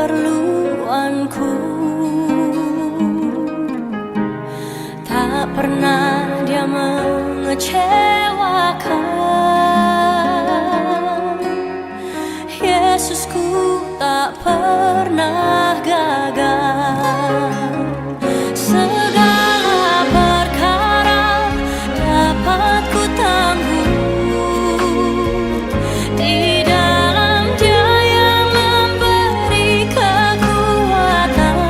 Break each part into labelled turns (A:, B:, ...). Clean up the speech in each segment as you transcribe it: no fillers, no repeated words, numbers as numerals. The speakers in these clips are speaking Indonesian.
A: keperluanku. Tak pernah dia mengecewakan. Yesusku tak pernah gagal. Segala perkara dapat ku tanggung di dalam Dia yang memberi kekuatan.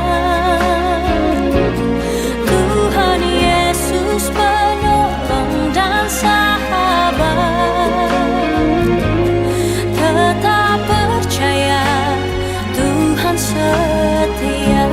A: Tuhan Yesus penolong dan sahabat. Tetap percaya Tuhan setia.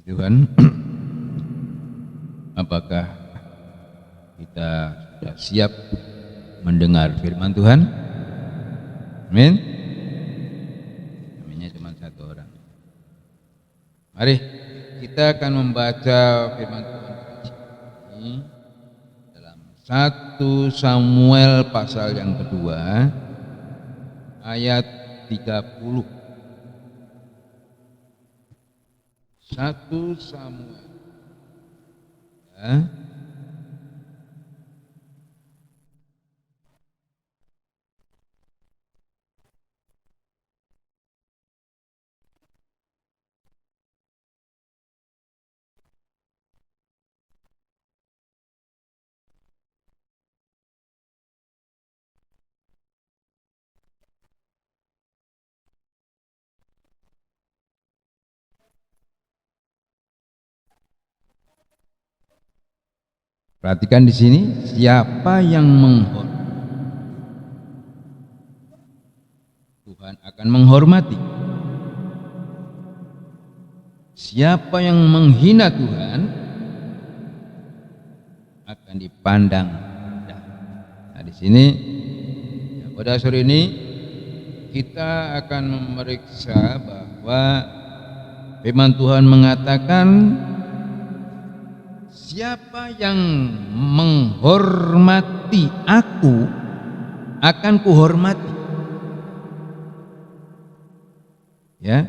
B: Tuhan, apakah kita sudah siap mendengar firman Tuhan? Amin. Aminnya cuma satu orang. Mari kita akan membaca firman Tuhan ini dalam 1 Samuel pasal yang kedua ayat 30. 1 Samuel ya. Perhatikan di sini, siapa yang menghormati Tuhan akan menghormati. Siapa yang menghina Tuhan akan dipandang rendah. Nah, di sini ya, pada sore ini kita akan memeriksa bahwa firman Tuhan mengatakan siapa yang menghormati aku akan kuhormati. Ya.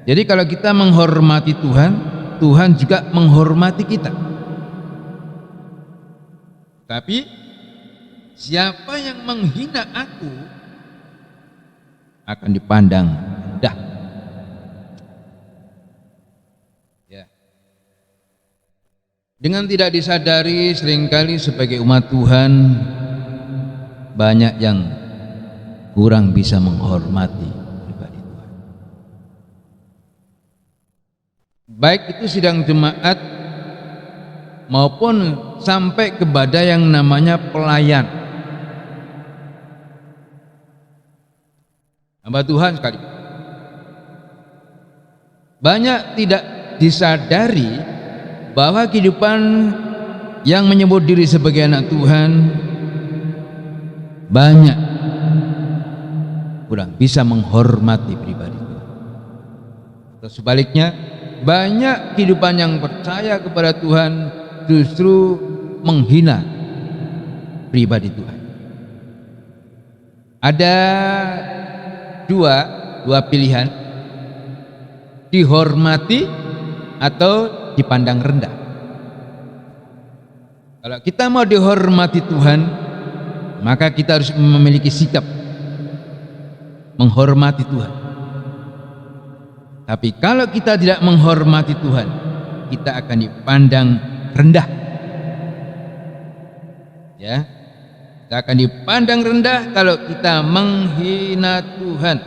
B: Jadi kalau kita menghormati Tuhan, Tuhan juga menghormati kita. Tapi siapa yang menghina aku akan dipandang rendah. Ya. Dengan tidak disadari seringkali sebagai umat Tuhan banyak yang kurang bisa menghormati pribadi Tuhan. Baik itu sidang jemaat maupun sampai kepada yang namanya pelayan. Hamba Tuhan sekali. Banyak tidak disadari bahwa kehidupan yang menyebut diri sebagai anak Tuhan banyak kurang bisa menghormati pribadi Tuhan. Atau sebaliknya, banyak kehidupan yang percaya kepada Tuhan justru menghina pribadi Tuhan. Ada dua pilihan, dihormati atau dipandang rendah. Kalau kita mau dihormati Tuhan, maka kita harus memiliki sikap menghormati Tuhan. Tapi kalau kita tidak menghormati Tuhan, kita akan dipandang rendah. Ya, kita akan dipandang rendah kalau kita menghina Tuhan.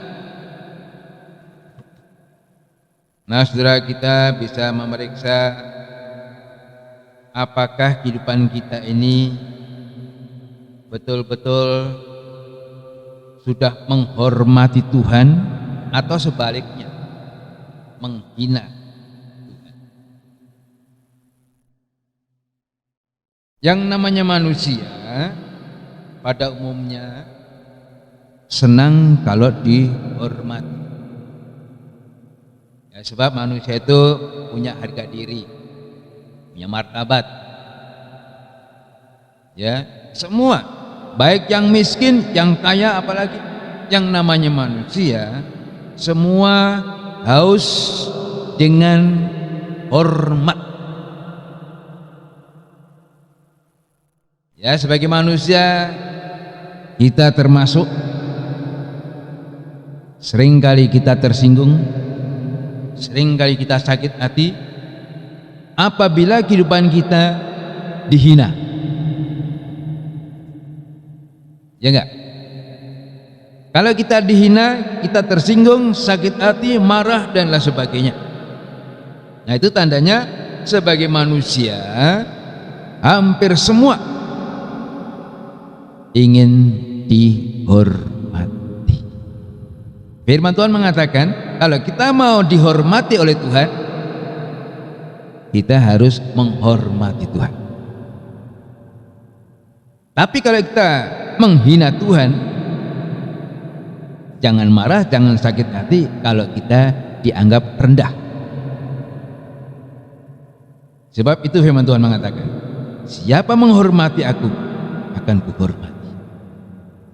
B: Nah, saudara, kita bisa memeriksa apakah kehidupan kita ini betul-betul sudah menghormati Tuhan atau sebaliknya menghina Tuhan. Yang namanya manusia pada umumnya senang kalau dihormati. Ya, sebab manusia itu punya harga diri, punya martabat. Ya, semua, baik yang miskin, yang kaya, apalagi yang namanya manusia, semua haus dengan hormat. Ya, sebagai manusia kita termasuk seringkali kita tersinggung, seringkali kita sakit hati apabila kehidupan kita dihina. Ya enggak? Kalau kita dihina, kita tersinggung, sakit hati, marah dan lain sebagainya. Nah, itu tandanya sebagai manusia hampir semua ingin dihormati. Firman Tuhan mengatakan, kalau kita mau dihormati oleh Tuhan, kita harus menghormati Tuhan. Tapi kalau kita menghina Tuhan, jangan marah, jangan sakit hati kalau kita dianggap rendah. Sebab itu firman Tuhan mengatakan, siapa menghormati aku akan kuhormati.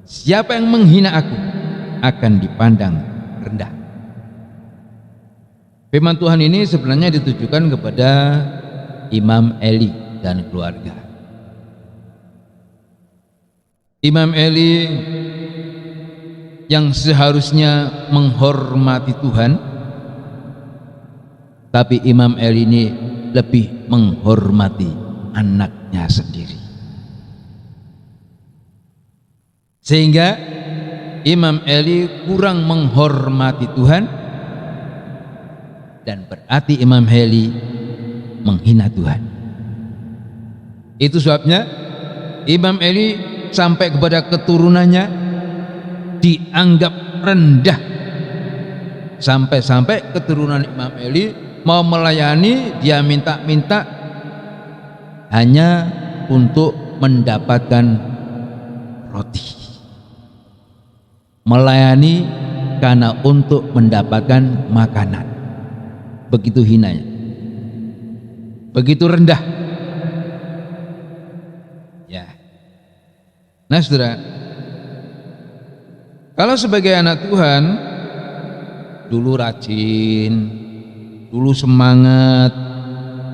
B: Siapa yang menghina aku akan dipandang rendah. Firman Tuhan ini sebenarnya ditujukan kepada Imam Eli dan keluarga. Imam Eli yang seharusnya menghormati Tuhan, tapi Imam Eli ini lebih menghormati anaknya sendiri, sehingga Imam Eli kurang menghormati Tuhan, dan berarti Imam Eli menghina Tuhan. Itu sebabnya Imam Eli sampai kepada keturunannya dianggap rendah, sampai-sampai keturunan Imam Eli mau melayani dia minta-minta hanya untuk mendapatkan roti, melayani karena untuk mendapatkan makanan. Begitu hinanya, begitu rendah ya. Nah saudara, kalau sebagai anak Tuhan dulu rajin, dulu semangat,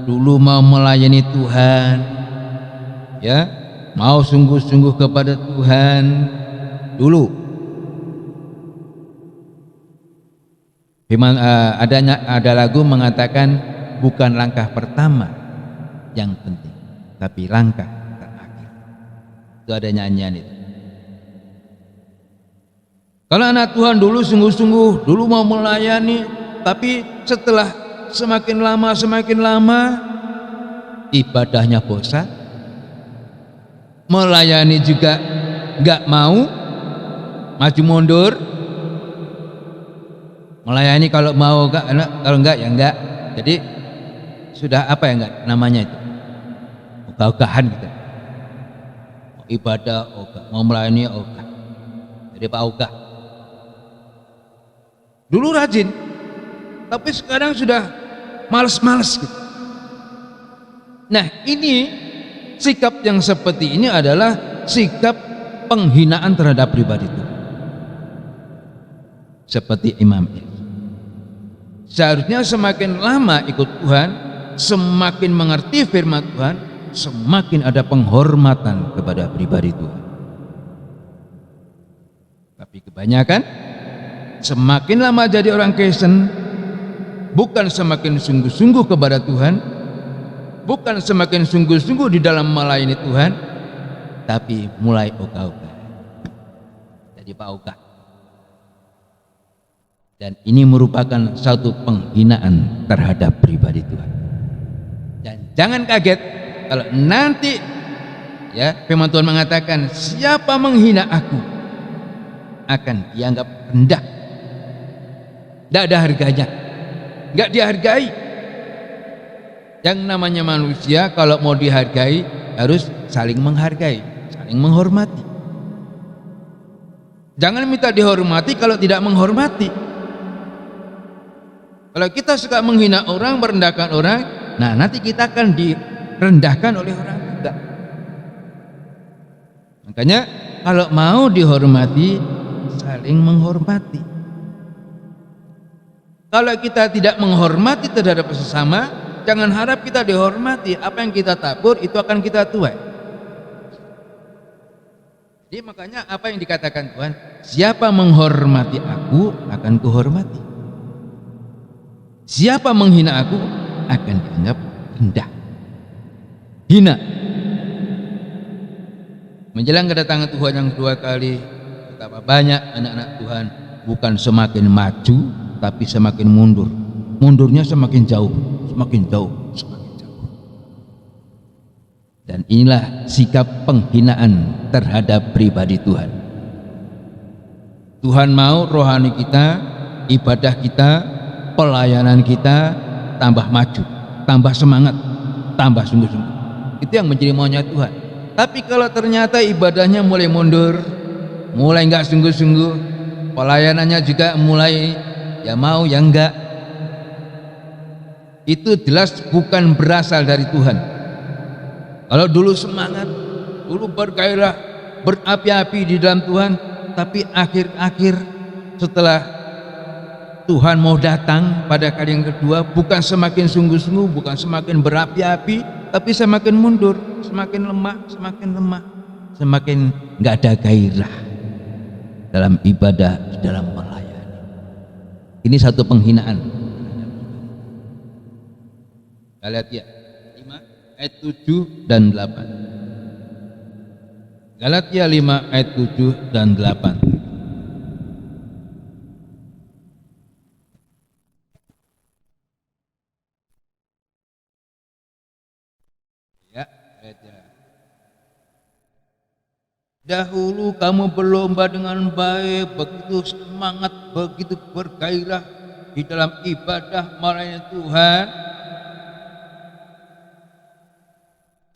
B: dulu mau melayani Tuhan ya, mau sungguh-sungguh kepada Tuhan dulu. Ada lagu mengatakan bukan langkah pertama yang penting, tapi langkah terakhir. Itu ada nyanyian itu. Kalau anak Tuhan dulu sungguh-sungguh, dulu mau melayani, tapi setelah semakin lama ibadahnya bosan, melayani juga nggak mau, maju mundur. Melayani kalau mau, kalau enggak ya enggak. Jadi sudah apa ya enggak namanya itu, ogah-ogahan gitu. Mau ibadah ogah, mau melayani ogah. Jadi Pak Ogah. Dulu rajin, tapi sekarang sudah males-males gitu. Nah ini sikap yang seperti ini adalah sikap penghinaan terhadap pribadi Tuhan. Seperti Imam Eli. Seharusnya semakin lama ikut Tuhan, semakin mengerti firman Tuhan, semakin ada penghormatan kepada pribadi Tuhan. Tapi kebanyakan semakin lama jadi orang Kristen, bukan semakin sungguh-sungguh kepada Tuhan, bukan semakin sungguh-sungguh di dalam melayani Tuhan, tapi mulai ogah-ogah. Jadi Pak Ogah. Dan ini merupakan satu penghinaan terhadap pribadi Tuhan. Dan jangan kaget kalau nanti ya firman Tuhan mengatakan siapa menghina aku akan dianggap rendah, tidak ada harganya, nggak dihargai. Yang namanya manusia kalau mau dihargai harus saling menghargai, saling menghormati. Jangan minta dihormati kalau tidak menghormati. Kalau kita suka menghina orang, merendahkan orang, nah nanti kita akan direndahkan oleh orang juga. Makanya kalau mau dihormati, saling menghormati. Kalau kita tidak menghormati terhadap sesama, jangan harap kita dihormati. Apa yang kita tabur itu akan kita tuai. Jadi makanya apa yang dikatakan Tuhan, siapa menghormati aku akan kuhormati. Siapa menghina aku akan dianggap rendah, hina. Menjelang kedatangan Tuhan yang kedua kali, betapa banyak anak-anak Tuhan bukan semakin maju tapi semakin mundur. Mundurnya semakin jauh, semakin jauh, semakin jauh. Dan inilah sikap penghinaan terhadap pribadi Tuhan. Tuhan mau rohani kita, ibadah kita, pelayanan kita tambah maju, tambah semangat, tambah sungguh-sungguh. Itu yang menjadi maunya Tuhan. Tapi kalau ternyata ibadahnya mulai mundur, mulai enggak sungguh-sungguh, pelayanannya juga mulai ya mau ya enggak, itu jelas bukan berasal dari Tuhan. Kalau dulu semangat, dulu bergairah, berapi-api di dalam Tuhan, tapi akhir-akhir setelah Tuhan mau datang pada kali yang kedua, bukan semakin sungguh-sungguh, bukan semakin berapi-api, tapi semakin mundur, semakin lemah, semakin nggak ada gairah dalam ibadah, dalam melayani. Ini satu penghinaan. Galatia 5 ayat 7 dan 8. Galatia 5 ayat 7 dan 8. Ya, ayatnya. Dahulu kamu berlomba dengan baik, begitu semangat, begitu bergairah di dalam ibadah melayani Tuhan.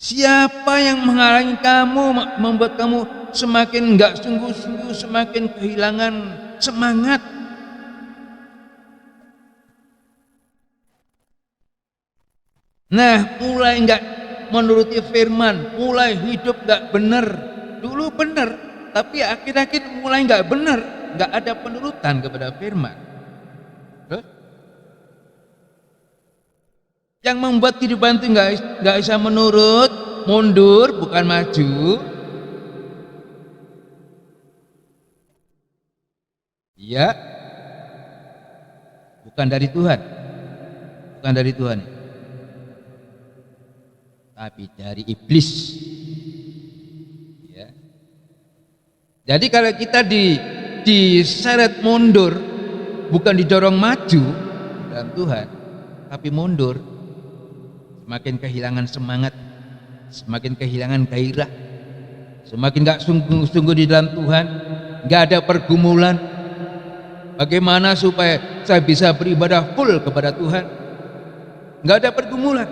B: Siapa yang menghalangi kamu, membuat kamu semakin enggak sungguh-sungguh, semakin kehilangan semangat? Nah, mulai enggak menuruti firman, mulai hidup enggak benar. Dulu benar, tapi akhir-akhir mulai enggak benar, enggak ada penurutan kepada firman. Terus? Yang membuat kehidupan itu enggak bisa menurut, mundur, bukan maju. Iya, bukan dari Tuhan, bukan dari Tuhan, tapi dari iblis. Ya. Jadi kalau kita diseret mundur, bukan didorong maju dalam Tuhan, tapi mundur, semakin kehilangan semangat, semakin kehilangan gairah, semakin gak sungguh-sungguh di dalam Tuhan, gak ada pergumulan. Bagaimana supaya saya bisa beribadah full kepada Tuhan? Gak ada pergumulan,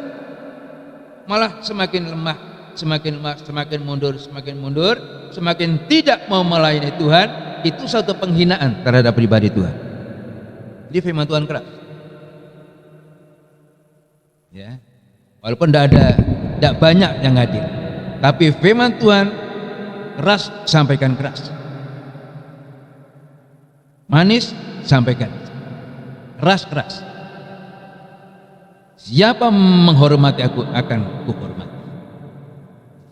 B: malah semakin lemah, semakin mundur, semakin tidak mau melayani Tuhan. Itu satu penghinaan terhadap pribadi Tuhan. Jadi firman Tuhan keras. Ya, walaupun tidak banyak yang hadir, tapi firman Tuhan keras, sampaikan keras. Manis, sampaikan keras. Siapa menghormati aku akan kuhormati,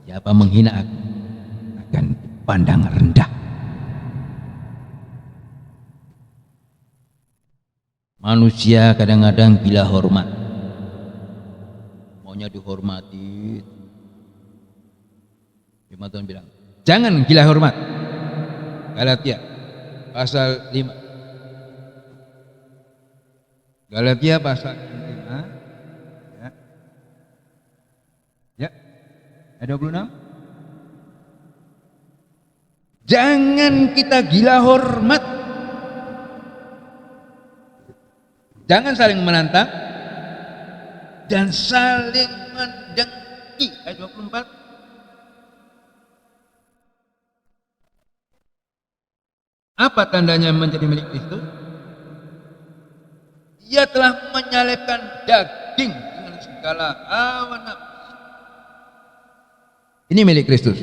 B: siapa menghina aku akan dipandang rendah. Manusia kadang-kadang gila hormat, maunya dihormati. Firman Tuhan bilang, jangan gila hormat. Galatia pasal 5. Galatia pasal 5. Ya. Ayat 26. Jangan kita gila hormat. Jangan saling menantang dan saling mendengki. Ayat 24. Apa tandanya menjadi milik Kristus? Ia telah menyalibkan daging dengan segala hawa nafsu. Ini milik Kristus.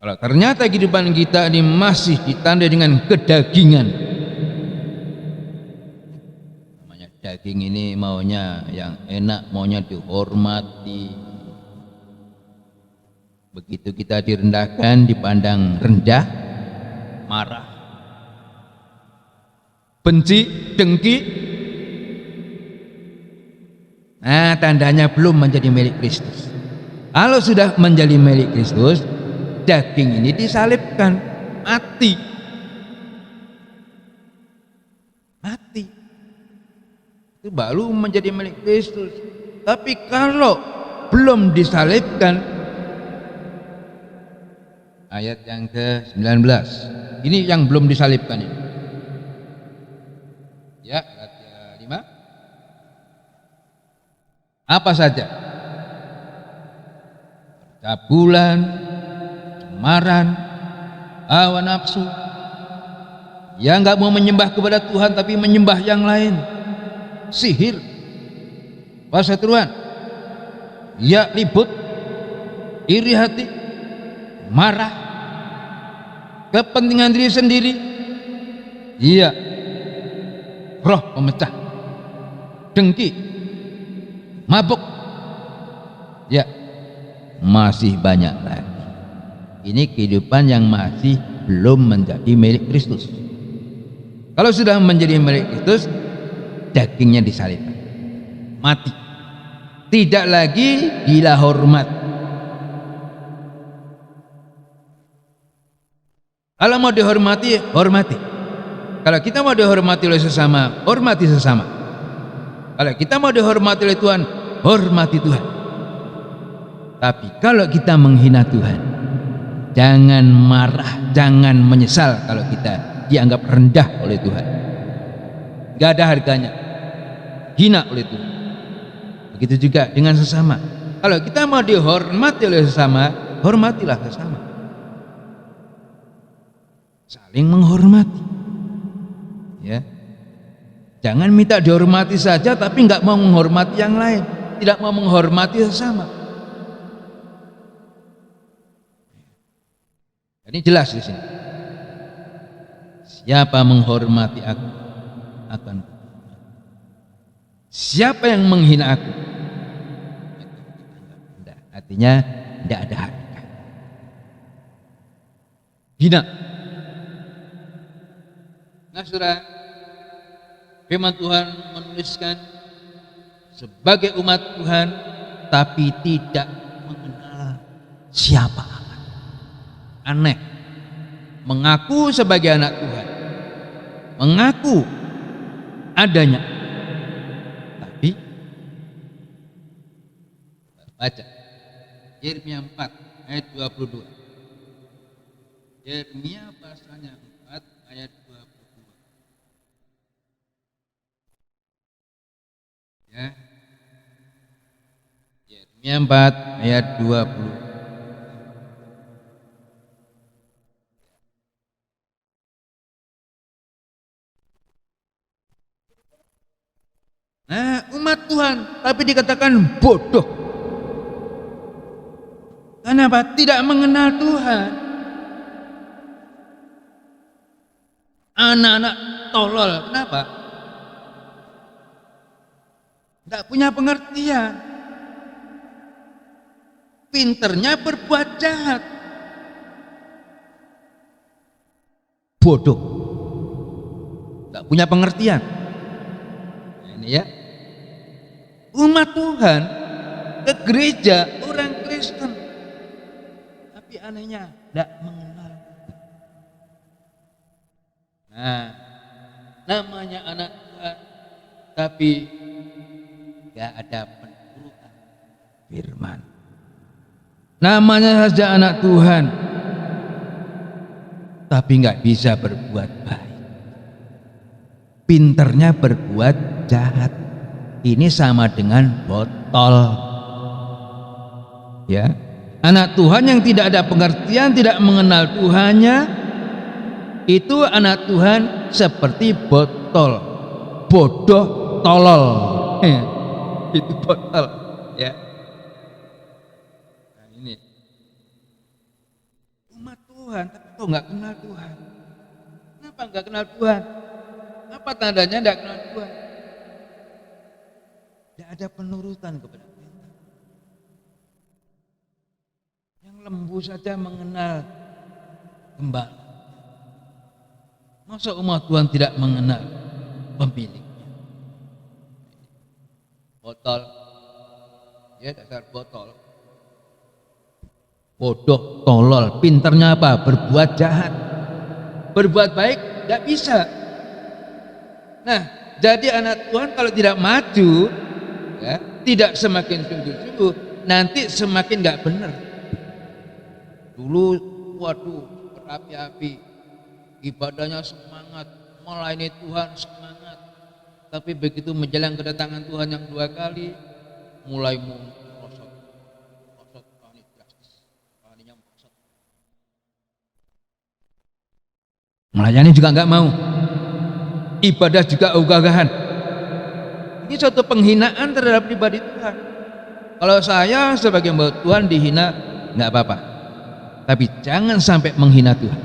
B: Kalau ternyata kehidupan kita ini masih ditandai dengan kedagingan, namanya daging ini maunya yang enak, maunya dihormati. Begitu kita direndahkan, dipandang rendah, marah, benci, dengki. Nah, tandanya belum menjadi milik Kristus. Kalau sudah menjadi milik Kristus, daging ini disalibkan, mati. Itu baru menjadi milik Kristus. Tapi kalau belum disalibkan, ayat yang ke-19. Ini yang belum disalibkan ini. Ya, ayat 5. Apa saja? Percabulan, cemaran, hawa nafsu. Yang enggak mau menyembah kepada Tuhan tapi menyembah yang lain. Sihir, perseteruan, ya ribut, iri hati, marah, kepentingan diri sendiri, iya, roh pemecah, dengki, mabuk, ya, masih banyak lagi. Ini kehidupan yang masih belum menjadi milik Kristus. Kalau sudah menjadi milik Kristus, dagingnya disalibkan, mati, tidak lagi gila hormat. Kalau mau dihormati, hormati. Kalau kita mau dihormati oleh sesama, hormati sesama. Kalau kita mau dihormati oleh Tuhan, hormati Tuhan. Tapi kalau kita menghina Tuhan, jangan marah, jangan menyesal kalau kita dianggap rendah oleh Tuhan. Gak ada harganya, hina oleh Tuhan. Begitu juga dengan sesama. Kalau kita mau dihormati oleh sesama, hormatilah sesama. Saling menghormati, ya. Jangan minta dihormati saja tapi nggak mau menghormati yang lain, tidak mau menghormati sesama. Ini jelas di sini. Siapa menghormati aku akan, siapa yang menghina aku, artinya tidak ada harga. Hina. Nah, saudara, firman Tuhan menuliskan sebagai umat Tuhan tapi tidak mengenal siapa Allah. Aneh, mengaku sebagai anak Tuhan, mengaku adanya, tapi baca Yeremia 4 ayat 22. Yeremia pasalnya 4 ayat 22. Ya. Yeremia 4 ayat 20. Nah, umat Tuhan tapi dikatakan bodoh. Kenapa? Tidak mengenal Tuhan. Anak-anak tolol. Kenapa? Tidak punya pengertian. Pinternya berbuat jahat. Bodoh. Tidak punya pengertian. Nah, ini ya. Umat Tuhan ke gereja, orang Kristen, tapi anehnya tidak mengenal. Nah, namanya anak Tuhan tapi gak ada penurutan firman. Namanya saja anak Tuhan tapi gak bisa berbuat baik, pinternya berbuat jahat. Ini sama dengan botol, ya. Anak Tuhan yang tidak ada pengertian, tidak mengenal Tuhannya, itu anak Tuhan seperti botol, bodoh, tolol. Itu botol, ya. Nah, ini umat Tuhan tapi kok nggak kenal Tuhan. Kenapa nggak kenal Tuhan? Apa tandanya nggak kenal Tuhan? Tidak ada penurutan kepada perintah. Yang lembu saja mengenal gembala. Masa umat Tuhan tidak mengenal pemiliknya? Botol, ya, dasar botol. Bodoh, tolol. Pinternya apa? Berbuat jahat. Berbuat baik tidak bisa. Nah, jadi anak Tuhan kalau tidak maju, ya, tidak semakin sungguh-sungguh, nanti semakin nggak benar. Dulu, waduh, berapi-api, ibadahnya semangat, melayani Tuhan semangat. Tapi begitu menjelang kedatangan Tuhan yang dua kali, mulai merosot, rohani drastis, rohaninya merosot. Melayani juga nggak mau, ibadah juga ogah-ogahan. Ini suatu penghinaan terhadap pribadi Tuhan. Kalau saya sebagai hamba Tuhan dihina nggak apa-apa, tapi jangan sampai menghina Tuhan.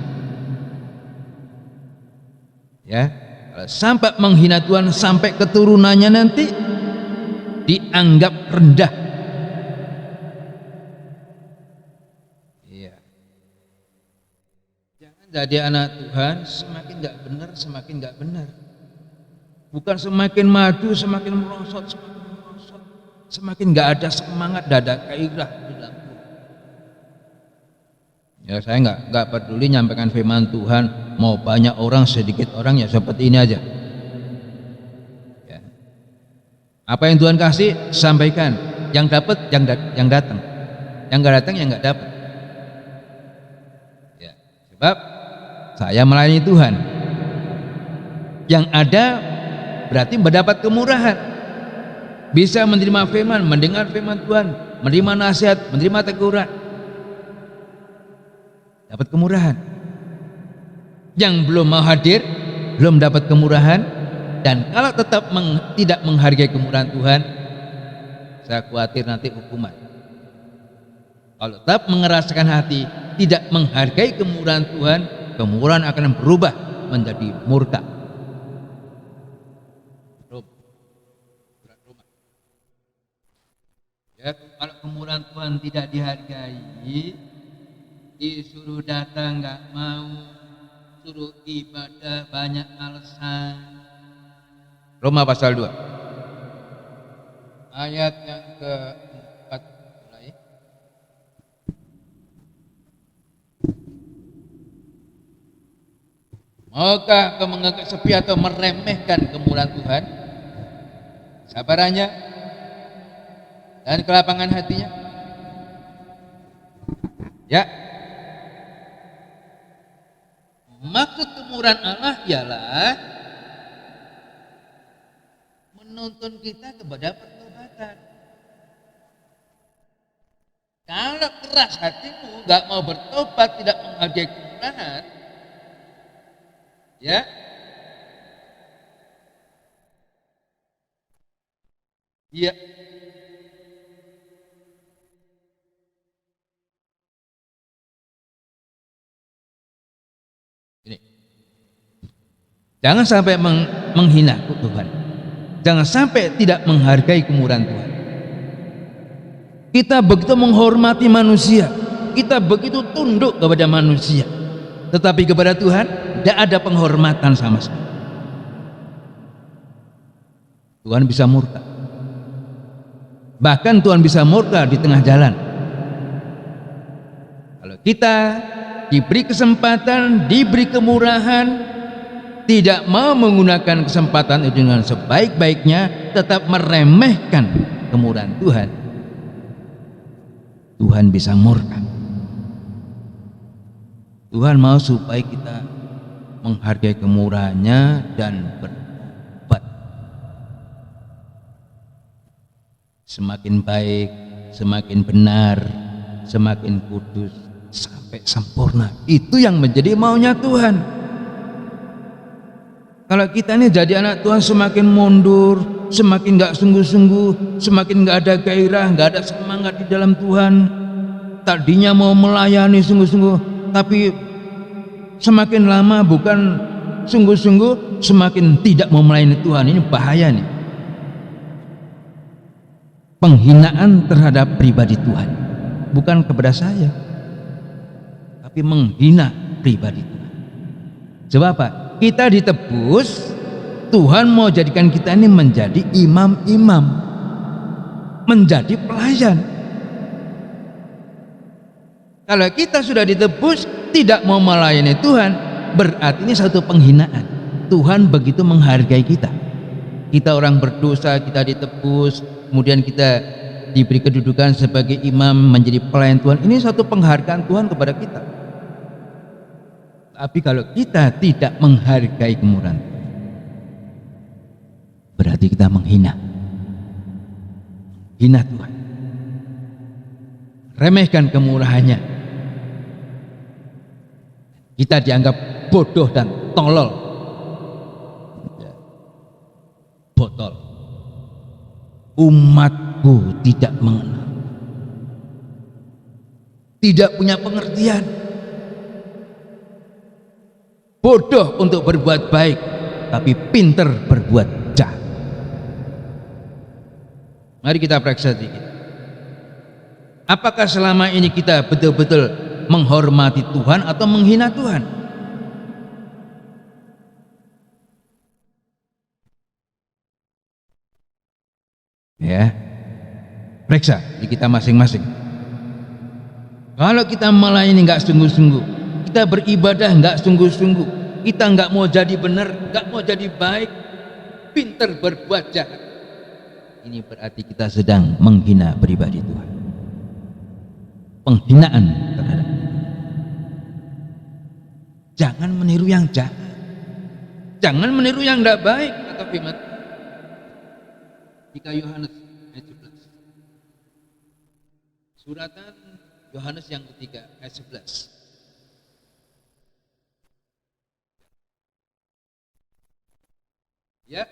B: Ya, kalau sampai menghina Tuhan sampai keturunannya nanti dianggap rendah. Iya. Jangan jadi anak Tuhan semakin nggak benar, semakin nggak benar. Bukan semakin maju, semakin merosot, semakin nggak ada semangat, nggak ada gairah di dalam Tuhan. Ya, saya nggak peduli nyampaikan firman Tuhan, mau banyak orang sedikit orang ya seperti ini aja. Ya. Apa yang Tuhan kasih sampaikan, yang dapat yang datang. Yang nggak datang yang nggak dapat. Ya, sebab saya melayani Tuhan. Yang ada berarti mendapat kemurahan. Bisa menerima firman, mendengar firman Tuhan, menerima nasihat, menerima teguran. Dapat kemurahan. Yang belum mau hadir, belum dapat kemurahan. Dan kalau tetap tidak menghargai kemurahan Tuhan, saya khawatir nanti hukuman. Kalau tetap mengeraskan hati, tidak menghargai kemurahan Tuhan, kemurahan akan berubah menjadi murka. Ya, kalau kemurahan Tuhan tidak dihargai, disuruh datang nggak mau, suruh ibadah banyak alasan. Roma pasal 2 ayat yang ke-4 mulai. Maukah kau menganggap sepi atau meremehkan kemurahan Tuhan, sabarannya dan kelapangan hatinya? Ya, maksud kemurahan Allah ialah menuntun kita kepada pertobatan. Kalau keras hatimu, nggak mau bertobat, tidak menghargai kemurahan, ya, iya, ini. Jangan sampai menghina Tuhan. Jangan sampai tidak menghargai kemurahan Tuhan. Kita begitu menghormati manusia, kita begitu tunduk kepada manusia, tetapi kepada Tuhan tidak ada penghormatan sama sekali. Tuhan bisa murka. Bahkan Tuhan bisa murka di tengah jalan. Kalau kita diberi kesempatan, diberi kemurahan, tidak mau menggunakan kesempatan itu dengan sebaik-baiknya, tetap meremehkan kemurahan Tuhan, Tuhan bisa murka. Tuhan mau supaya kita menghargai kemurahannya dan bertobat. Semakin baik, semakin benar, semakin kudus, sampai sempurna. Itu yang menjadi maunya Tuhan. Kalau kita ini jadi anak Tuhan semakin mundur, semakin gak sungguh-sungguh, semakin gak ada gairah, gak ada semangat di dalam Tuhan. Tadinya mau melayani sungguh-sungguh, tapi semakin lama bukan sungguh-sungguh, semakin tidak mau melayani Tuhan. Ini bahaya nih. Penghinaan terhadap pribadi Tuhan, bukan kepada saya, tapi menghina pribadi Tuhan. Sebab apa? Kita ditebus, Tuhan mau jadikan kita ini menjadi imam-imam, menjadi pelayan. Kalau kita sudah ditebus tidak mau melayani Tuhan, berarti ini satu penghinaan. Tuhan begitu menghargai kita. Kita orang berdosa, kita ditebus, kemudian kita diberi kedudukan sebagai imam, menjadi pelayan Tuhan. Ini satu penghargaan Tuhan kepada kita. Tapi kalau kita tidak menghargai kemurahan, berarti kita menghina Tuhan, remehkan kemurahannya. Kita dianggap bodoh dan tolol, botol. Umatku tidak mengenal, tidak punya pengertian, bodoh untuk berbuat baik, tapi pinter berbuat jahat. Mari kita periksa sedikit. Apakah selama ini kita betul-betul menghormati Tuhan atau menghina Tuhan? Ya, periksa di kita masing-masing. Kalau kita melayani nggak sungguh-sungguh, kita beribadah nggak sungguh-sungguh, kita nggak mau jadi benar, nggak mau jadi baik, pinter berbuat jahat, ini berarti kita sedang menghina pribadi Tuhan. penghinaan terhadap. Jangan meniru yang jahat, jangan meniru yang tidak baik, kata firman 3 Yohanes ayat 11. Suratan Yohanes yang ketiga ayat 11. Ya,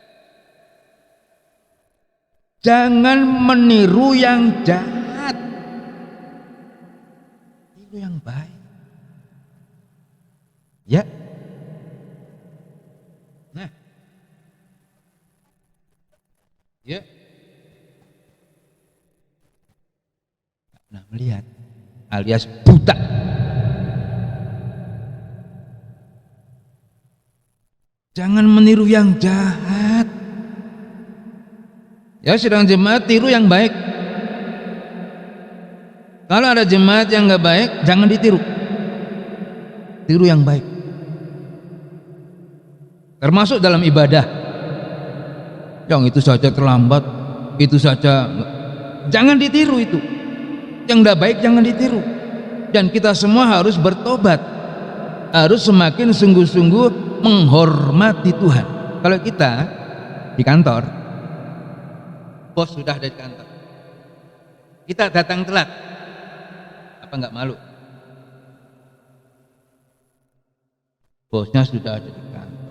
B: jangan meniru yang jahat, tiru yang baik. Ya, nah, ya, nah melihat alias buta. Jangan meniru yang jahat. Ya, sedang jemaat tiru yang baik. Kalau ada jemaat yang nggak baik, jangan ditiru. Tiru yang baik. Termasuk dalam ibadah. Yang itu saja terlambat, itu saja jangan ditiru itu. Yang tidak baik jangan ditiru. Dan kita semua harus bertobat. Harus semakin sungguh-sungguh menghormati Tuhan. Kalau kita di kantor, bos sudah ada di kantor, kita datang telat, apa enggak malu? Bosnya sudah ada di kantor,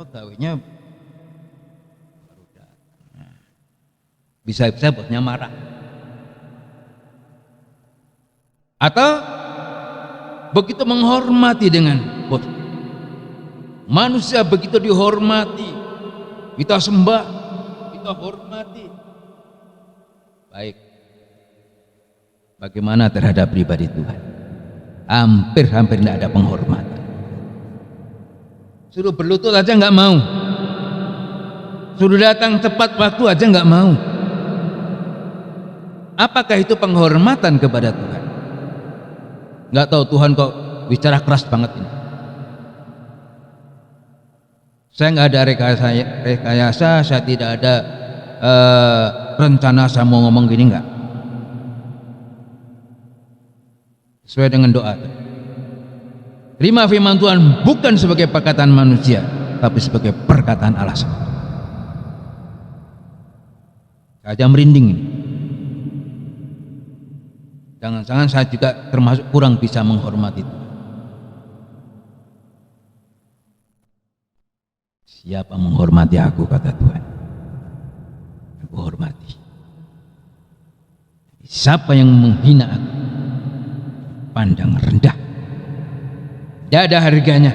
B: pegawainya baru datang. Bisa-bisa bosnya marah. Atau begitu menghormati dengan bos, manusia begitu dihormati, kita sembah, kita hormati. Baik, bagaimana terhadap pribadi Tuhan? Hampir-hampir tidak ada penghormatan. Suruh berlutut aja nggak mau, suruh datang tepat waktu aja nggak mau. Apakah itu penghormatan kepada Tuhan? Nggak tahu Tuhan kok bicara keras banget ini. Saya nggak ada rekayasa, saya tidak ada rencana saya mau ngomong gini, nggak. Sesuai dengan doa. Terima firman Tuhan bukan sebagai perkataan manusia, tapi sebagai perkataan Allah. Saya merinding ini. Jangan-jangan saya juga termasuk kurang bisa menghormati Tuhan. Siapa menghormati aku, kata Tuhan, aku hormati. Siapa yang menghina aku, pandang rendah. Tidak ada harganya.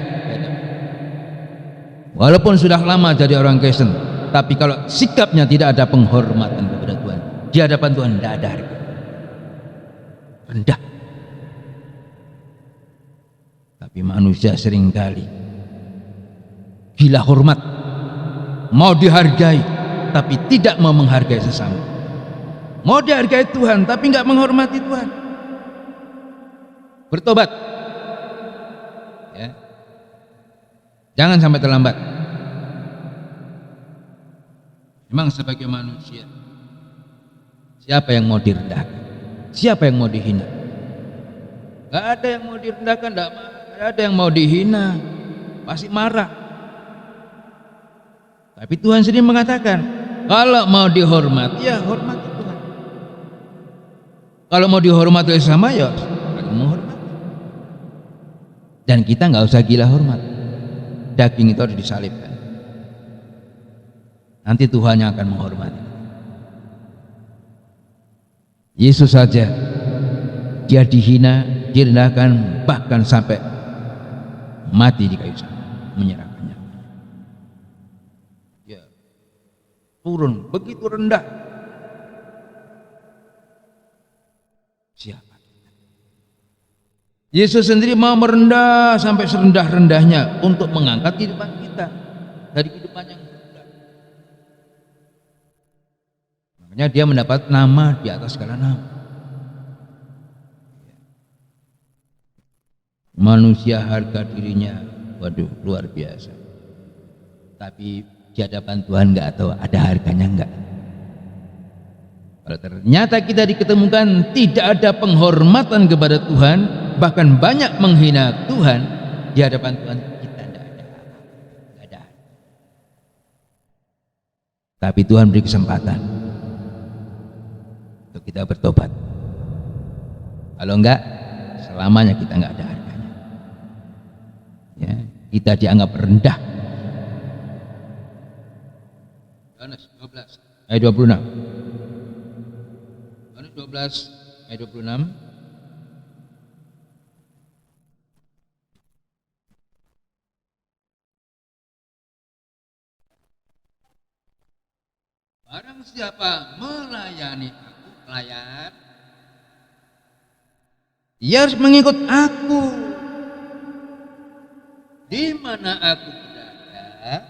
B: Walaupun sudah lama jadi orang Kristen, tapi kalau sikapnya tidak ada penghormatan kepada Tuhan, di hadapan Tuhan tidak ada harga. Rendah. Tapi manusia seringkali gila hormat, mau dihargai tapi tidak mau menghargai sesama. Mau dihargai Tuhan tapi nggak menghormati Tuhan. Bertobat, ya. Jangan sampai terlambat. Memang sebagai manusia, siapa yang mau direndahkan? Siapa yang mau dihina? Gak ada yang mau direndahkan, gak ada yang mau dihina, pasti marah. Tapi Tuhan sendiri mengatakan, kalau mau dihormati, ya hormati Tuhan. Kalau mau dihormati sama, ya menghormati. Dan kita nggak usah gila hormat. Daging itu harus disalibkan. Nanti Tuhan yang akan menghormati. Yesus saja dia dihina, direndahkan, bahkan sampai mati di kayu salib, menyerahkan nyawanya. Ya, turun begitu rendah. Siapa? Yesus sendiri mau merendah sampai serendah-rendahnya untuk mengangkat kehidupan kita dari kehidupan yang rendah. Makanya dia mendapat nama di atas segala nama. Manusia harga dirinya, waduh, luar biasa. Tapi di hadapan Tuhan nggak tahu ada harganya enggak. Kalau ternyata kita diketemukan tidak ada penghormatan kepada Tuhan, bahkan banyak menghina Tuhan di hadapan Tuhan, kita tidak ada. Tapi Tuhan beri kesempatan untuk kita bertobat. Kalau enggak, selamanya kita enggak ada harganya. Ya, kita dianggap rendah. Yohanes 12 ayat 26. Yohanes 12 ayat 26. Barang siapa melayani aku, pelayan, dia harus mengikut aku. Di mana aku berada,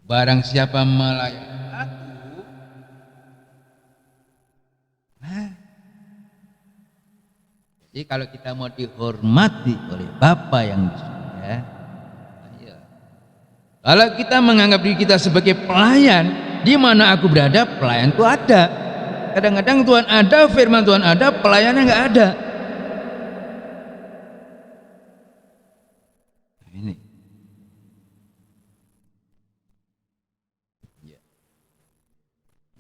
B: barang siapa melayani aku, jadi kalau kita mau dihormati oleh Bapa yang di surga, ayo. Kalau kita menganggap diri kita sebagai pelayan, di mana aku berada, pelayanku ada. Kadang-kadang Tuhan ada, firman Tuhan ada, pelayannya nggak ada.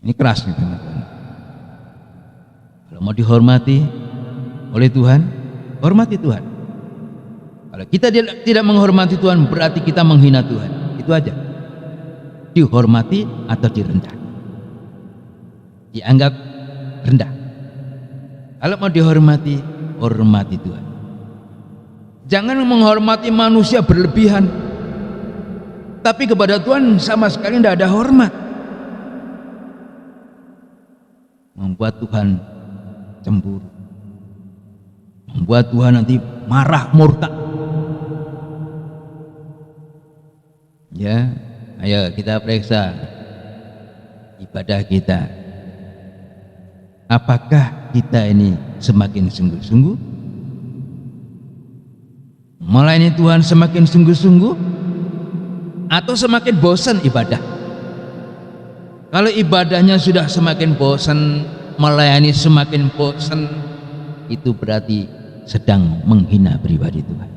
B: Ini keras nih teman-teman. Kalau mau dihormati oleh Tuhan, hormati Tuhan. Kalau kita tidak menghormati Tuhan, berarti kita menghina Tuhan. Itu aja. Dihormati atau direndahkan. Dianggap rendah. Kalau mau dihormati, hormati Tuhan. Jangan menghormati manusia berlebihan, tapi kepada Tuhan sama sekali tidak ada hormat. Membuat Tuhan cemburu, membuat Tuhan nanti marah, murka. Ya, ayo kita periksa ibadah kita. Apakah kita ini semakin sungguh-sungguh melayani Tuhan, semakin sungguh-sungguh, atau semakin bosan ibadah? Kalau ibadahnya sudah semakin bosan, melayani semakin bosan, itu berarti sedang menghina pribadi Tuhan.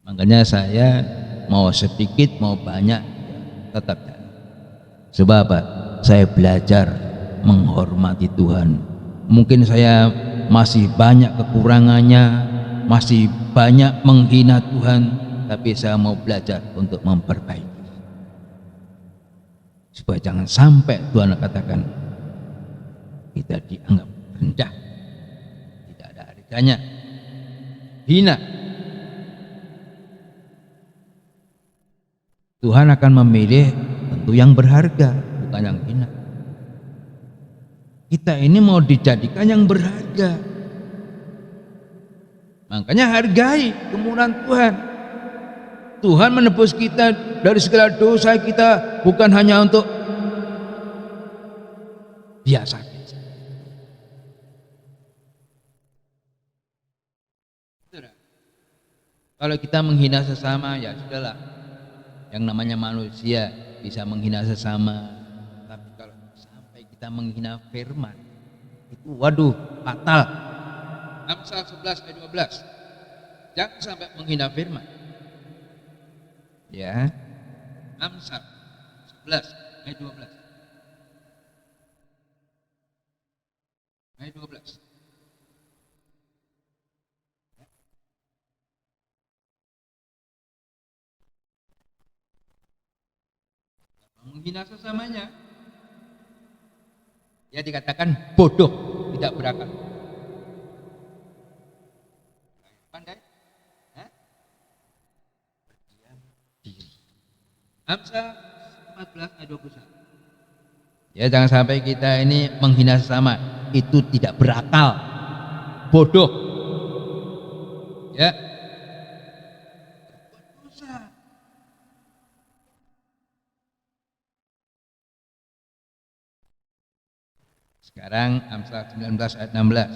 B: Makanya saya mau sedikit mau banyak tetap jalan. Sebab apa? Saya belajar menghormati Tuhan. Mungkin saya masih banyak kekurangannya, masih banyak menghina Tuhan, tapi saya mau belajar untuk memperbaiki, supaya jangan sampai Tuhan katakan kita dianggap rendah, tidak ada harganya, hina. Tuhan akan memilih tentu yang berharga, bukan yang hina. Kita ini mau dijadikan yang berharga, makanya hargai kemurahan Tuhan. Tuhan menebus kita dari segala dosa kita, bukan hanya untuk biasa. Kalau kita menghina sesama, ya sudahlah. Yang namanya manusia bisa menghina sesama. Tapi kalau sampai kita menghina firman, itu waduh, fatal. Amsal 11 ayat 12. Jangan sampai menghina firman. Ya, Amsal 11 ayat 12. Ayat 12. Menghina sesamanya, ya dikatakan bodoh, tidak berakal. Pandai? Amsal 14 ayat 21. Ya, jangan sampai kita ini menghina sesama, itu tidak berakal, bodoh. Ya. Dosa. Sekarang Amsal 19 ayat 16.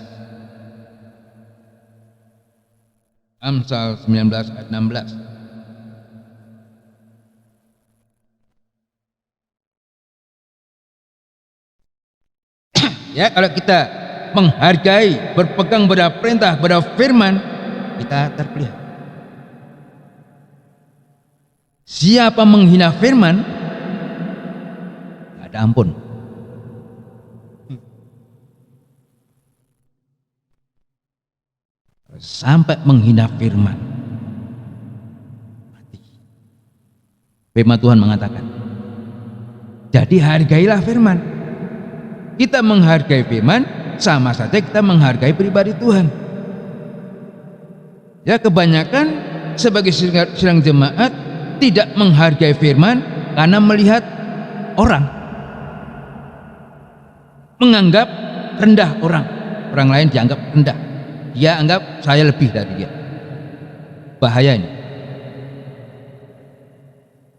B: Amsal 19 ayat 16. Ya, kalau kita menghargai, berpegang pada perintah, pada firman, kita terpelihara. Siapa menghina firman, tidak ada ampun. Sampai menghina firman, mati. Firman Tuhan mengatakan, jadi hargailah firman. Kita menghargai firman, sama saja kita menghargai pribadi Tuhan. Ya, kebanyakan sebagai sidang jemaat tidak menghargai firman karena melihat orang, menganggap rendah orang lain dianggap rendah, dia anggap saya lebih dari dia. Bahaya ini.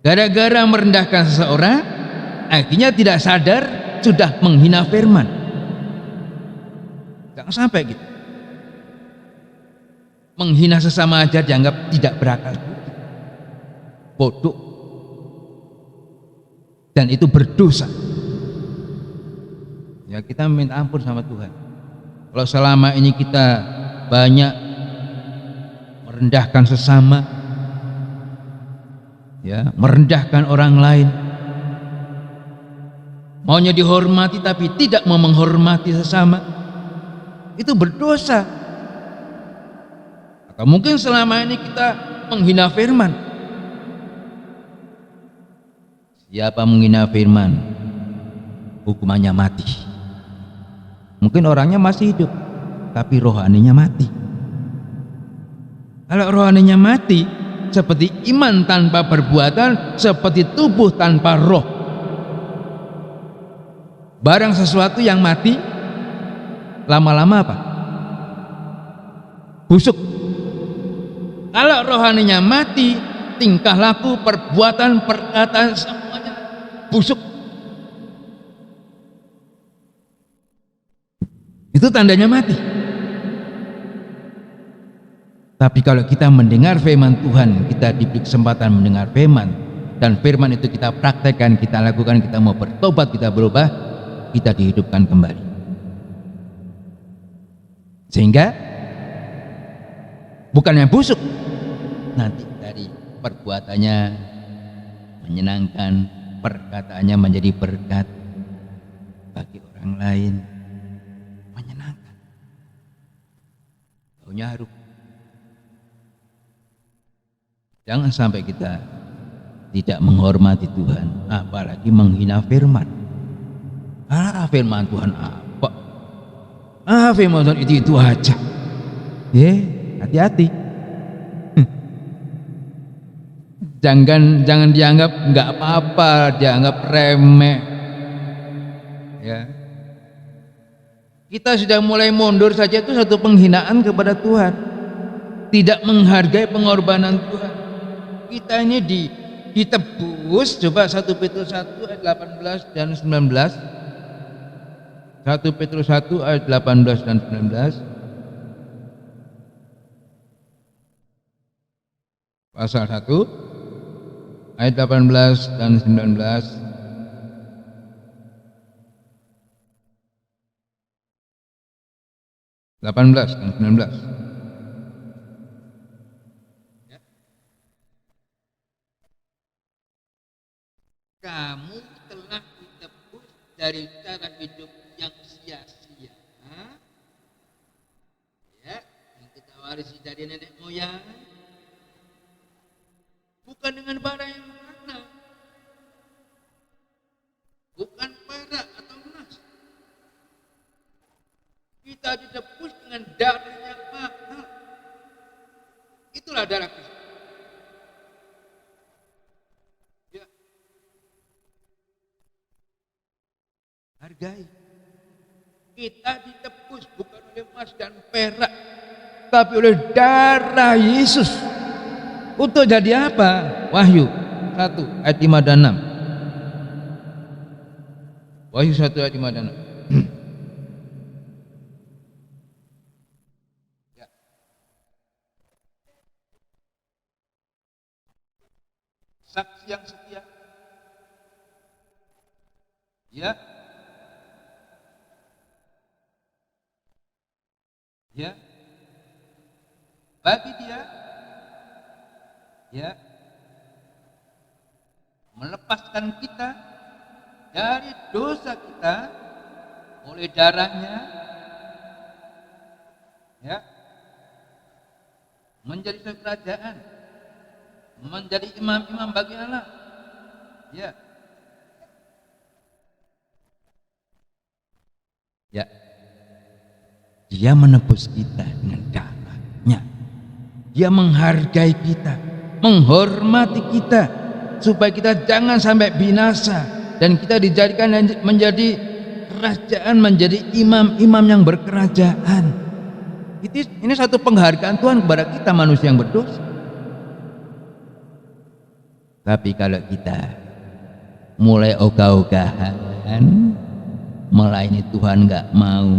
B: Gara-gara merendahkan seseorang, akhirnya tidak sadar sudah menghina firman. Jangan sampai gitu. Menghina sesama aja dianggap tidak berakal, bodoh, dan itu berdosa. Ya, kita minta ampun sama Tuhan. Kalau selama ini kita banyak merendahkan sesama, ya, merendahkan orang lain, maunya dihormati tapi tidak mau menghormati sesama, itu berdosa. Atau mungkin selama ini kita menghina firman. Siapa menghina firman, hukumannya mati. Mungkin orangnya masih hidup, tapi rohaninya mati. Kalau rohaninya mati, seperti iman tanpa perbuatan, seperti tubuh tanpa roh. Barang sesuatu yang mati, lama-lama apa? Busuk. Kalau rohaninya mati, tingkah laku, perbuatan, perkataan, semuanya busuk. Itu tandanya mati. Tapi kalau kita mendengar firman Tuhan, kita diberi kesempatan mendengar firman, dan firman itu kita praktekkan, kita lakukan, kita mau bertobat, kita berubah, kita dihidupkan kembali. Sehingga bukan yang busuk, nanti dari perbuatannya menyenangkan, perkataannya menjadi berkat bagi orang lain, menyenangkan, baunya harum. Jangan sampai kita tidak menghormati Tuhan, apalagi menghina firman. Firman Tuhan apa? Firman Tuhan itu aja. Hati-hati. Jangan dianggap nggak apa-apa, dianggap remeh. Ya. Kita sudah mulai mundur saja, itu satu penghinaan kepada Tuhan. Tidak menghargai pengorbanan Tuhan. Kita ini ditebus. Coba 1 Petrus 1 ayat 18 dan 19. 1 Petrus 1 ayat 18 dan 19. Pasal 1 ayat 18 dan 19. Kamu telah ditebus dari cara hidup yang sia-sia, ya, yang kita warisi dari nenek moyang, bukan dengan barang yang mana, bukan perak atau emas. Kita ditebus dengan darah yang mahal. Itulah darah Kristus. Ya. Hargai. Kita ditebus bukan oleh emas dan perak, tapi oleh darah Yesus. Untuk jadi apa? Wahyu 1 ayat 5 dan 6. Wahyu 1 ayat 5 dan 6. Ya. Saksi yang setia. Ya. Ya, bagi dia, ya, melepaskan kita dari dosa kita oleh darahnya, ya, menjadi satu kerajaan, menjadi imam-imam bagi Allah, ya, ya, dia menebus kita dengan darahnya, dia menghargai kita, menghormati kita, supaya kita jangan sampai binasa dan kita dijadikan menjadi kerajaan, menjadi imam-imam yang berkerajaan. Ini satu penghargaan Tuhan kepada kita manusia yang berdosa. Tapi kalau kita mulai ogah-ogahan melayani Tuhan, nggak mau,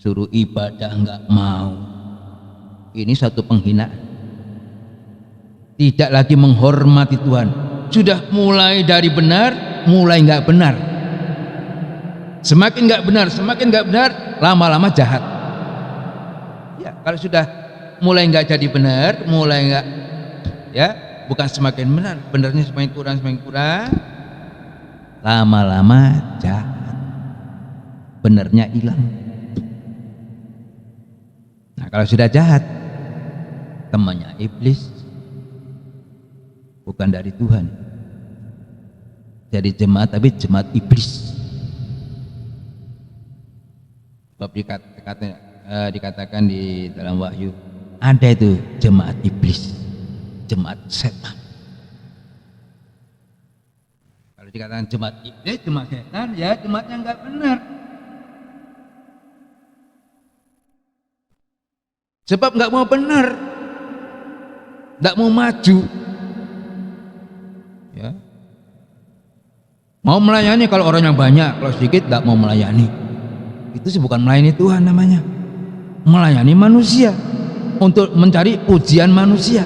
B: suruh ibadah nggak mau, ini satu penghinaan. Tidak lagi menghormati Tuhan, sudah mulai dari benar, mulai nggak benar, semakin nggak benar, lama-lama jahat. Ya, kalau sudah mulai nggak jadi benar, mulai nggak, ya, bukan semakin benar, benarnya semakin kurang, lama-lama jahat, benarnya hilang. Nah, kalau sudah jahat, temannya iblis, bukan dari Tuhan. Jadi jemaat, tapi jemaat iblis. Sebab dikatakan di dalam Wahyu, ada itu jemaat iblis, jemaat setan. Kalau dikatakan jemaat iblis, jemaat setan, ya jemaatnya nggak benar. Sebab nggak mau benar, nggak mau maju, ya. Mau melayani kalau orangnya banyak, kalau sedikit nggak mau melayani. Itu sih bukan melayani Tuhan namanya, melayani manusia untuk mencari pujian manusia.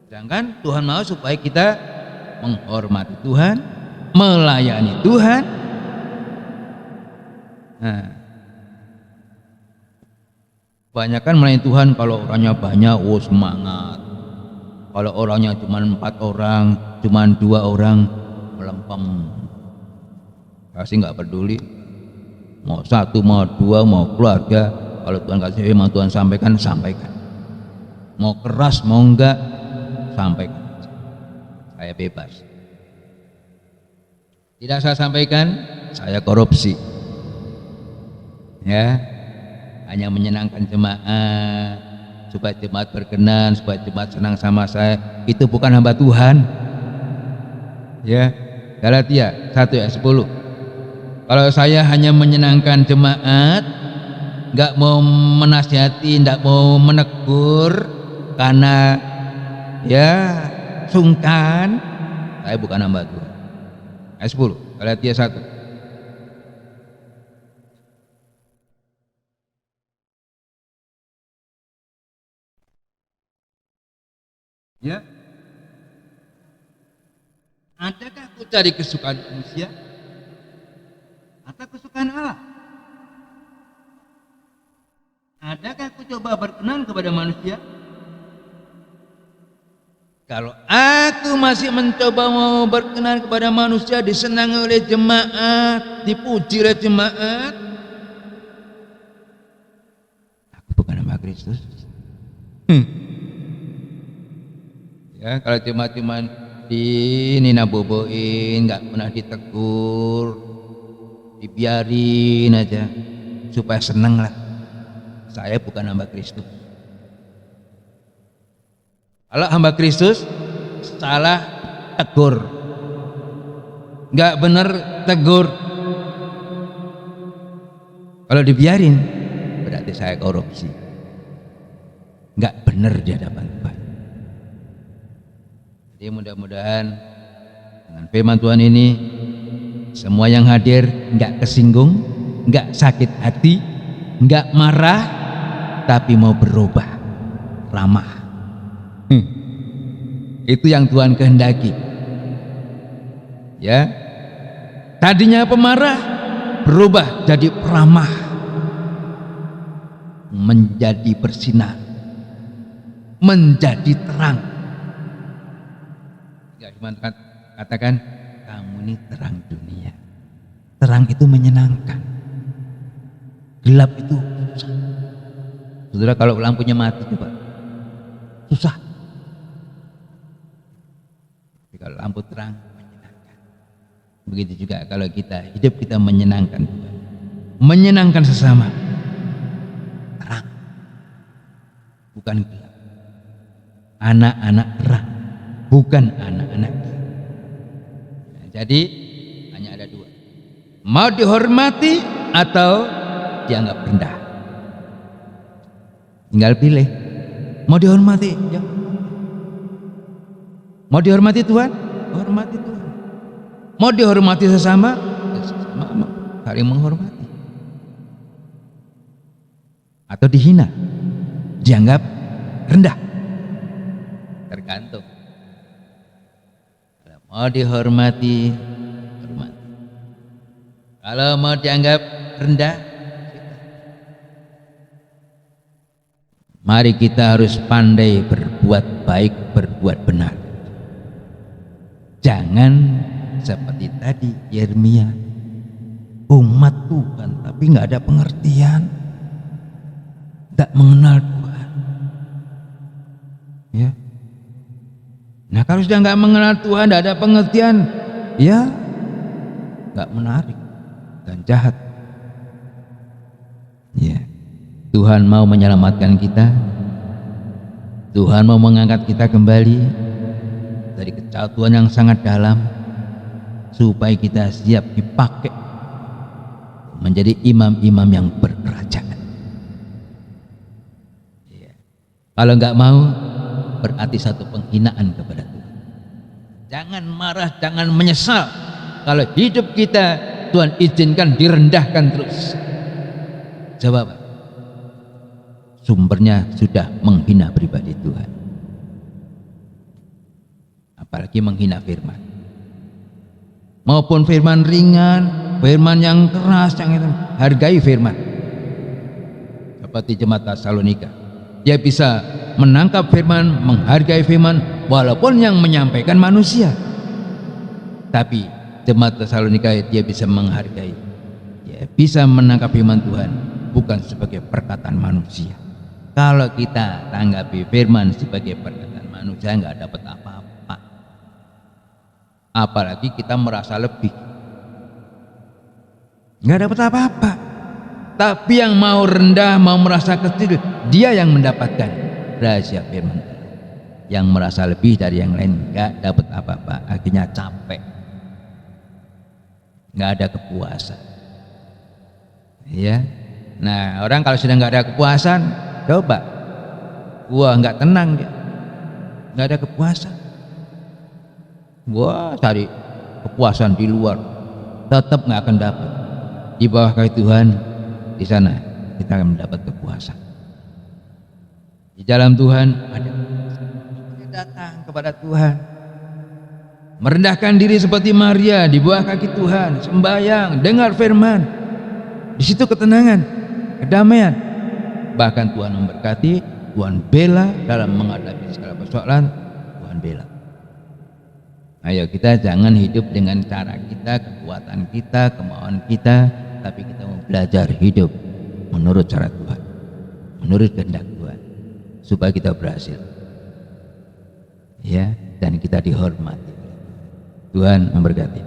B: Sedangkan Tuhan mau supaya kita menghormati Tuhan, melayani Tuhan. Nah, kebanyakan melayani Tuhan kalau orangnya banyak, oh semangat. Kalau orangnya cuma 4 orang, cuma 2 orang, melempem. Kasih nggak peduli, mau 1, mau 2, mau keluarga. Kalau Tuhan kasih firman, Tuhan sampaikan. Mau keras, mau enggak, sampaikan. Saya bebas. Tidak saya sampaikan, saya korupsi. Ya, hanya menyenangkan jemaat, supaya jemaat berkenan, supaya jemaat senang sama saya. Itu bukan hamba Tuhan. Ya, Galatia 1 ayat 10. Kalau saya hanya menyenangkan jemaat, nggak mau menasihati, nggak mau menegur karena ya sungkan, saya bukan hamba Tuhan. Ayat 10, Galatia 1. Ya, adakah aku cari kesukaan manusia atau kesukaan Allah? Adakah aku coba berkenan kepada manusia? Kalau aku masih mencoba mau berkenan kepada manusia, disenangi oleh jemaat, dipuji oleh jemaat, aku bukan hamba Kristus. Ya, kalau cuma di nina boboin, nggak pernah ditegur, dibiarin aja supaya seneng lah, saya bukan hamba Kristus. Kalau hamba Kristus salah, tegur, nggak bener, tegur. Kalau dibiarin, berarti saya korupsi, nggak bener di hadapan Tuhan. Jadi mudah-mudahan dengan firman Tuhan ini, semua yang hadir nggak kesinggung, nggak sakit hati, nggak marah, tapi mau berubah, ramah. Itu yang Tuhan kehendaki. Ya, tadinya pemarah, berubah jadi peramah, menjadi bersinar, menjadi terang. Firman katakan, kamu ini terang dunia. Terang itu menyenangkan, gelap itu susah. Saudara, kalau lampunya mati coba, susah. Tapi kalau lampu terang menyenangkan. Begitu juga kalau kita hidup, kita menyenangkan Tuhan, menyenangkan sesama. Terang, bukan gelap. Anak-anak terang, bukan anak-anak gelap. Nah, jadi hanya ada dua, mau dihormati atau dianggap rendah. Tinggal pilih, mau dihormati ya. Mau dihormati Tuhan, hormati Tuhan. Mau dihormati sesama, ya sesama saling menghormati. Atau dihina, dianggap rendah, tergantung. Kalau mau dihormati, hormati. Kalau mau dianggap rendah, mari kita harus pandai berbuat baik, berbuat benar. Jangan seperti tadi Yeremia, umat Tuhan tapi nggak ada pengertian, tidak mengenal Tuhan. Ya. Nah, kalau sudah nggak mengenal Tuhan, tidak ada pengertian, ya nggak menarik dan jahat. Ya. Tuhan mau menyelamatkan kita, Tuhan mau mengangkat kita kembali dari kejatuhan yang sangat dalam, supaya kita siap dipakai menjadi imam-imam yang berkerajaan. Ya. Kalau nggak mau, berarti satu penghinaan kepada Tuhan. Jangan marah, jangan menyesal kalau hidup kita Tuhan izinkan direndahkan terus. Jawab, sumbernya sudah menghina pribadi Tuhan, apalagi menghina firman, maupun firman ringan, firman yang keras, yang itu. Hargai firman. Seperti jemaat Tesalonika, dia bisa menangkap firman, menghargai firman, walaupun yang menyampaikan manusia. Tapi jemaat Tesalonika dia bisa menghargai, ya, bisa menangkap firman Tuhan bukan sebagai perkataan manusia. Kalau kita tanggapi firman sebagai perkataan manusia, nggak dapat apa-apa. Apalagi kita merasa lebih, nggak dapat apa-apa. Tapi yang mau rendah, mau merasa kecil, dia yang mendapatkan rahasia firman. Yang merasa lebih dari yang lain nggak dapat apa-apa, akhirnya capek, nggak ada kepuasan. Ya, nah orang kalau sudah nggak ada kepuasan, coba, wah nggak tenang dia, nggak ada kepuasan. Wah cari kepuasan di luar, tetap nggak akan dapat. Di bawah kaki Tuhan, di sana kita akan mendapat kepuasan. Di dalam Tuhan ada datang kepada Tuhan, merendahkan diri seperti Maria di bawah kaki Tuhan, sembahyang, dengar firman. Di situ ketenangan, kedamaian. Bahkan Tuhan memberkati, Tuhan bela dalam menghadapi segala persoalan, Tuhan bela. Ayo kita jangan hidup dengan cara kita, kekuatan kita, kemauan kita, tapi kita mau belajar hidup menurut cara Tuhan, menurut kehendak Tuhan, supaya kita berhasil. Ya, dan kita dihormati. Tuhan memberkati.